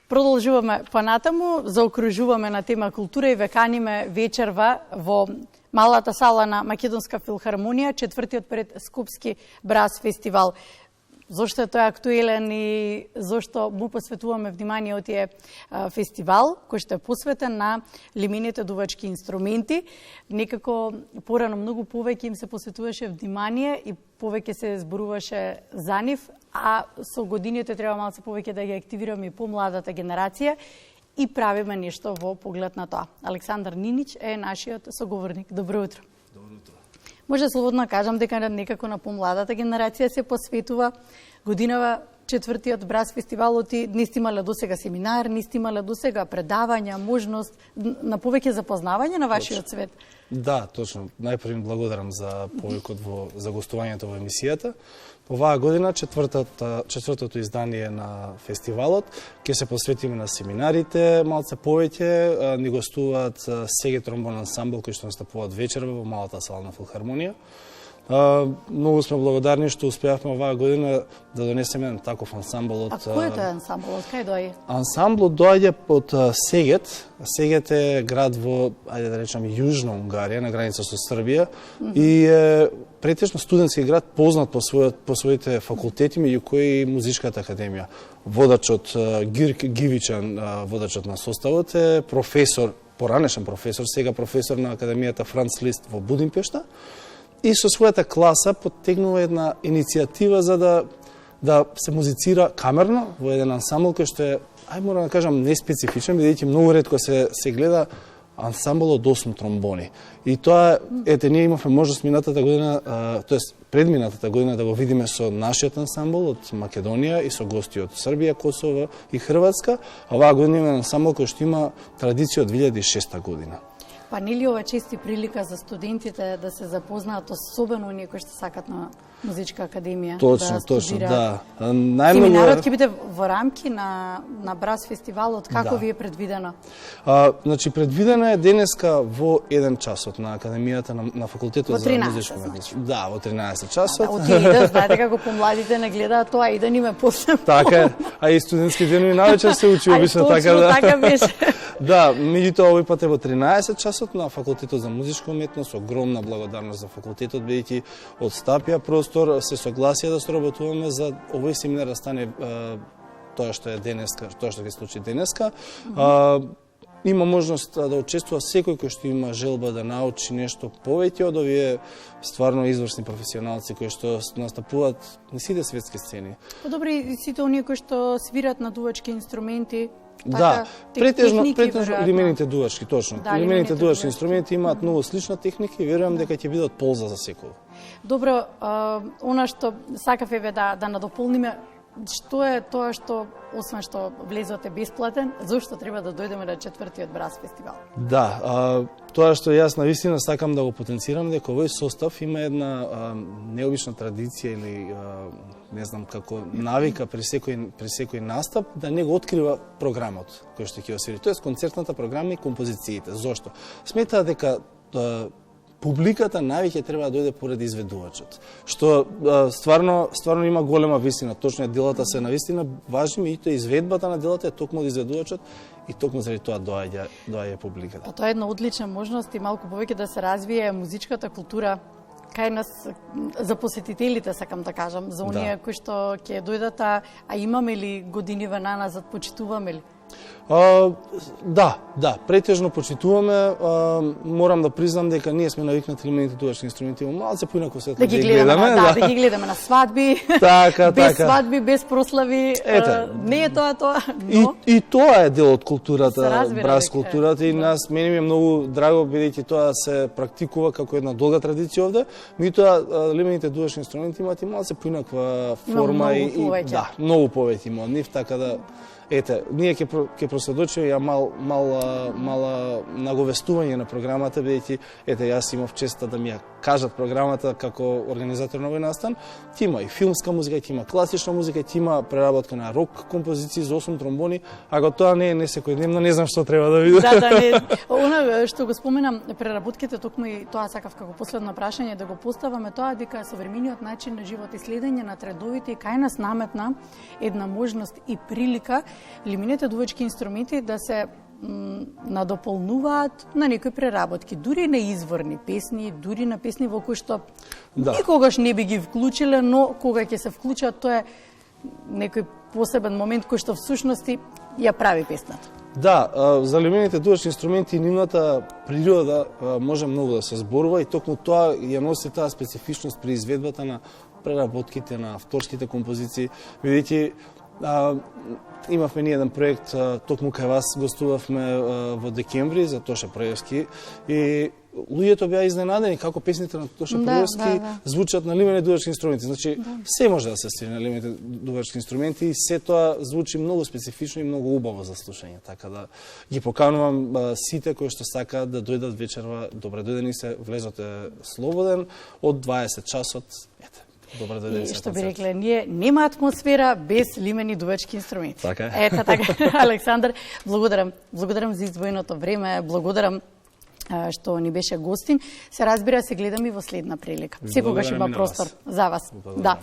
Продолжуваме понатаму, заокружуваме на тема култура и ве каниме вечерва во малата сала на Македонска филхармонија, четвртиот пред Скопски брас фестивал. Зошто е тој актуелен и зошто му посветуваме внимание од тие фестивал, кој што е посветен на лимените дувачки инструменти. Некако порано многу повеќе им се посветуваше внимание и повеќе се зборуваше за нив, а со годините треба малце повеќе да ги активираме и помладата генерација и правиме нешто во поглед на тоа. Александар Нинич е нашиот соговорник. Добро утро. Добро утро. Може слободно кажам дека некако на помладата генерација се посветува годинава четвртиот брас фестивалот и не сте имале досега семинар, не сте имале досега предавања, можност на повеќе запознавање на вашиот свет. Да, точно. Најпрво благодарам за повикот за гостувањето во емисијата. Оваа година четвртото издание на фестивалот ќе се посветиме на семинарите, малце повеќе ни гостуваат Сеге тромбон ансамбл кој што настапуваат вечерва во малата сала на филхармонија. Многу сме благодарни што успеавме оваа година да донесеме еден таков ансамбл од... А кој е тој ансамбл? Од кај доаѓа? Ансамблот доаѓа од Сегет. Сегет е град во, ајде да речам, јужна Унгарија, на граница со Србија, и е претежно студентски град, познат по своите факултети, меѓу кои и Музичката академија. Водачот Гирк Гивичан, водачот на составот, е професор, поранешен професор, сега професор на Академијата Франц Лист во Будимпешта, и со својата класа поттегнува една иницијатива за да се музицира камерно во еден ансамбл кој што е, морам да кажам, неспецифичен, бидејќи многу ретко се гледа ансамбл од 8 тромбони. И тоа, ние имавме можност минатата година, тоест предминатата година да го видиме со нашиот ансамбл од Македонија и со гости од Србија, Косово и Хрватска. Оваа година има ансамбл кој што има традиција од 2006 година. Па нели ова чести прилика за студентите да се запознаат, особено оние кои што сакат на Музичка академија точно, да студираат? Да. Семинарот ќе биде во рамки на брас фестивалот, како ви е предвидено? Значи предвидено е денеска во 1 часот на Академијата на факултетот за музичко значи. Да, во 13 часот. Отиде, знаете како помладите не гледаат тоа и да ниме после. Така е. А и студентски денови навечер се учи обично така да. Така беше. Да, меѓутоа овој пат е во 13 часот на факултетот за музичка уметност. Огромна благодарност за факултетот, бидејќи од стапија простор се согласија да соработуваме за овој семинар да стане тоа што е денеска, тоа што ќе случи денеска. Има можност да учествува секој кој што има желба да научи нешто повеќе од овие стварно изврсни професионалци кои што настапуваат на сите светски сцени. Подобри сите оние кои што свират на дувачки инструменти. Да, претежно лимените дувачки, точно. Да, лимените дувачки инструменти имаат многу слична техника и верувам дека ќе бидат полза за секој. Добро, она што сакав еве да надополниме, што е тоа што, освен што влезот е бесплатен, зошто треба да дојдеме на четвртиот брас фестивал? Да, тоа што јас навистина сакам да го потенцирам, дека овој состав има една необична традиција или не знам како навика при секој настап да не го открива програмот кој што ќе освири. Тоа е концертната програма и композициите. Зошто? Сметаа дека публиката највеќе треба да дојде поради изведувачот. Што стварно има голема вистина. Точно делата се навистина важни, и тоа изведбата на делата е токму од изведувачот и токму заради тоа доаѓа публиката. Па тоа е една одлична можност и малку повеќе да се развие музичката култура кај нас, за посетителите сакам да кажам, за оние кои што ќе дојдат, а имаме ли години назад, почитуваме ли? Да, претежно почитуваме. Морам да признам дека ние сме навикнати лимените дувачки инструменти малце поинако светло да ги гледаме. Да ги гледаме на свадби, без свадби, без прослави. Не е тоа, но... И тоа е дел од културата, брас културата, и мене ми е многу драго, бидејќи тоа се практикува како една долга традиција овде. Меѓутоа, лимените дувачки инструменти имаат и малце поинаква форма и многу повеќе има од нив, така да ние ќе проследочиме мала наговестување на програмата, бидејќи јас имав честа да ми ја кажат програмата како организатор на овој настан. Ти има и филмска музика, ти има класична музика, ти има преработка на рок композиции за 8 тромбони, ако тоа не е секојдневно, не знам што треба да видам. Да, она што го споменам, преработките, токму и тоа сакав како последно прашање да го поставаме, тоа дека современиот начин на живот и следење на трендовите и кај нас наметна една можност и прилика лимените дувачки инструменти да се надополнуваат на некои преработки, дури на изворни песни, дури на песни во кои што никогаш не би ги вклучиле, но кога ќе се вклучат, тоа е некој посебен момент кој што всушности ја прави песната. Да, за лимените дувачки инструменти нивната природа може многу да се зборува и токму тоа ја носи таа специфичност при изведбата на преработките, на авторските композиции, бидејќи имавме ние еден проект, токму кај вас гостувавме во декември за Тоша Проевски и луѓето беа изненадени како песните на Тоша Проевски звучат на лимени дувачки инструменти. Значи, се може да се свири на лимените дувачки инструменти и се тоа звучи многу специфично и многу убаво за слушање. Така да ги поканувам сите кои што сакаат да дојдат вечерва, добре дојдени се, влезоте слободен од 20 часот. Ете. Добре дојдени се. Што би рекле, ние нема атмосфера без лимени дувачки инструменти. Така. Ето така. Александар, благодарам. Благодарам за издвоеното време, благодарам што ни беше гостин. Се разбира, се гледаме во следна прилика. Секогаш има простор за вас. Да.